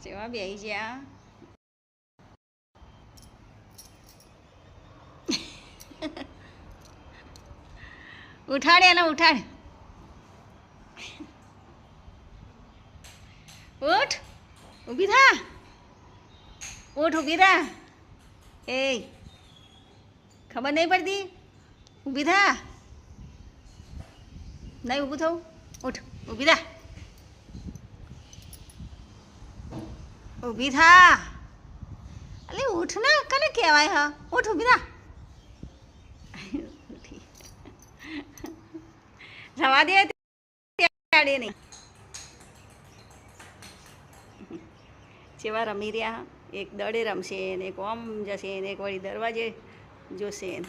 જેવા બેહી જ્યાં ઉઠાડ એને ઉઠાડ. ઉઠ, ઊભી થા. ઉઠ, ઊભી થા. એ ખબર નહીં પડતી? ઊભી થા. નહીં ઊભું થવું. ઉઠ, ઊભી થા. ઊભી થા. અલે ઉઠ ને, કને કહેવાય? હા ઉઠ, ઊભી થા. જવા દે ત્યારે નહીં. જેવા રમી રહ્યા, એક દડે રમશે ને એક ઓમ જશે ને એક વળી દરવાજે જોશે ને